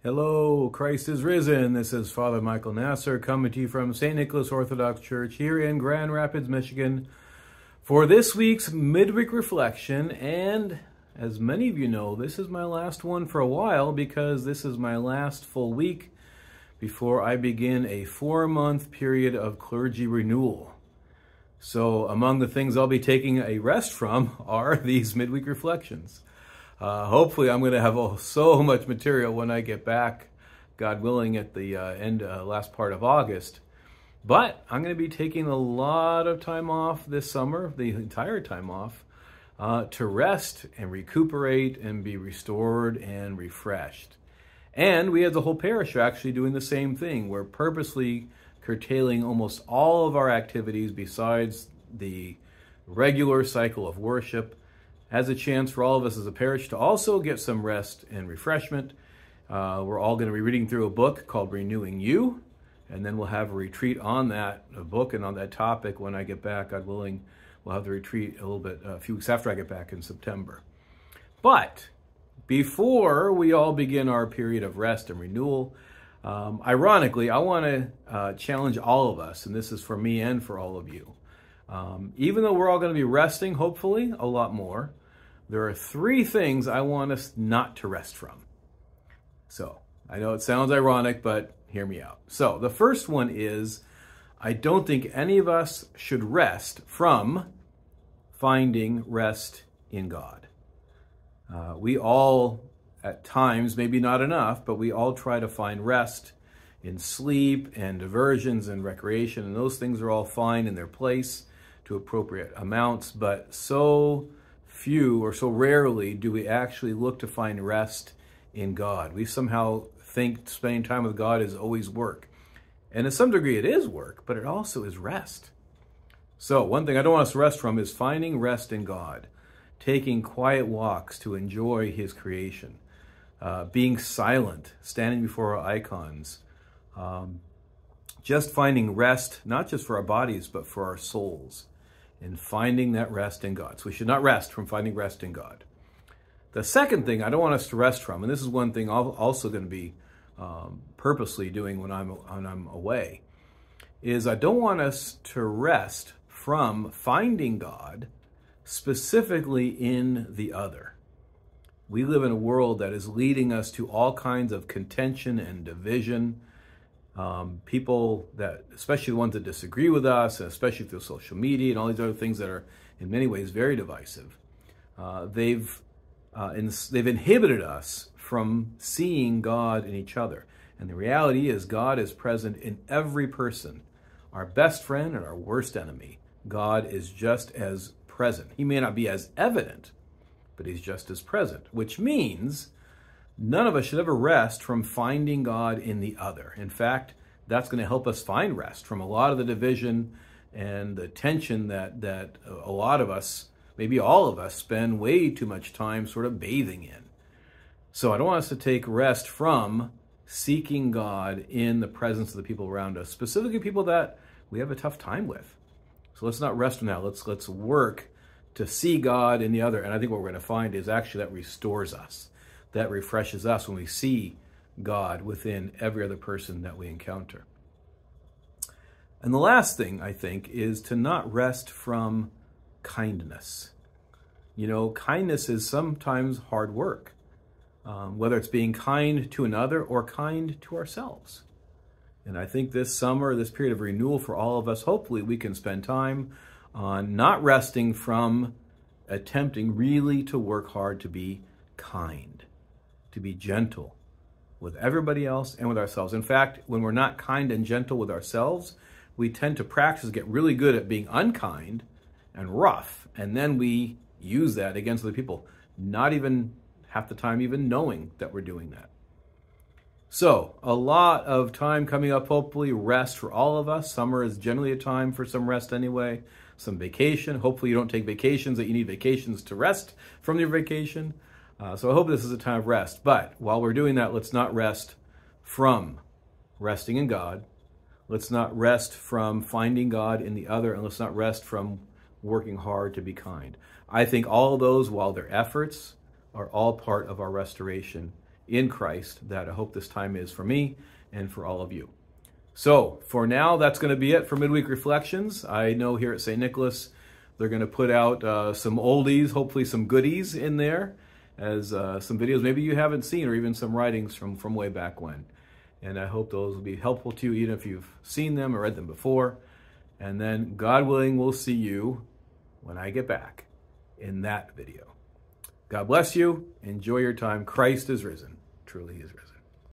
Hello, Christ is risen. This is Father Michael Nasser coming to you from St. Nicholas Orthodox Church here in Grand Rapids, Michigan for this week's midweek reflection. And as many of you know, this is my last one for a while because this is my last full week before I begin a 4-month period of clergy renewal. So among the things I'll be taking a rest from are these midweek reflections. Hopefully I'm going to have so much material when I get back, God willing, at the last part of August. But I'm going to be taking a lot of time off this summer, the entire time off, to rest and recuperate and be restored and refreshed. And we as a whole parish are actually doing the same thing. We're purposely curtailing almost all of our activities besides the regular cycle of worship as a chance for all of us as a parish to also get some rest and refreshment. We're all going to be reading through a book called Renewing You, and then we'll have a retreat on that book and on that topic when I get back, God willing. We'll have the retreat a few weeks after I get back in September. But before we all begin our period of rest and renewal, ironically, I want to challenge all of us, and this is for me and for all of you. Even though we're all going to be resting, hopefully, a lot more, there are 3 things I want us not to rest from. So, I know it sounds ironic, but hear me out. So, the first one is, I don't think any of us should rest from finding rest in God. We all, at times, maybe not enough, but we all try to find rest in sleep and diversions and recreation, and those things are all fine in their place to appropriate amounts, but so few or so rarely do we actually look to find rest in God. We somehow think spending time with God is always work. And to some degree it is work, but it also is rest. So one thing I don't want us to rest from is finding rest in God, taking quiet walks to enjoy His creation, being silent, standing before our icons, just finding rest, not just for our bodies, but for our souls, and finding that rest in God. So we should not rest from finding rest in God. The second thing I don't want us to rest from, and this is one thing I'm also going to be purposely doing when I'm away, is I don't want us to rest from finding God specifically in the other. We live in a world that is leading us to all kinds of contention and division. People that, especially the ones that disagree with us, especially through social media and all these other things that are in many ways very divisive, they've inhibited us from seeing God in each other. And the reality is God is present in every person, our best friend and our worst enemy. God is just as present. He may not be as evident, but He's just as present, which means none of us should ever rest from finding God in the other. In fact, that's going to help us find rest from a lot of the division and the tension that a lot of us, maybe all of us, spend way too much time sort of bathing in. So I don't want us to take rest from seeking God in the presence of the people around us, specifically people that we have a tough time with. So let's not rest from that. Let's work to see God in the other. And I think what we're going to find is actually that restores us. That refreshes us when we see God within every other person that we encounter. And the last thing, I think, is to not rest from kindness. You know, kindness is sometimes hard work, whether it's being kind to another or kind to ourselves. And I think this summer, this period of renewal for all of us, hopefully we can spend time on not resting from attempting really to work hard to be kind, to be gentle with everybody else and with ourselves. In fact, when we're not kind and gentle with ourselves, we tend to practice, get really good at being unkind and rough, and then we use that against other people, not even half the time even knowing that we're doing that. So, a lot of time coming up, hopefully rest for all of us. Summer is generally a time for some rest anyway, some vacation. Hopefully you don't take vacations that you need vacations to rest from your vacation. So I hope this is a time of rest. But while we're doing that, let's not rest from resting in God. Let's not rest from finding God in the other, and let's not rest from working hard to be kind. I think all of those, while they're efforts, are all part of our restoration in Christ that I hope this time is for me and for all of you. So for now, that's going to be it for Midweek Reflections. I know here at St. Nicholas, they're going to put out some oldies, hopefully some goodies in there, as some videos maybe you haven't seen, or even some writings from way back when. And I hope those will be helpful to you, even if you've seen them or read them before. And then, God willing, we'll see you when I get back in that video. God bless you. Enjoy your time. Christ is risen. Truly he is risen.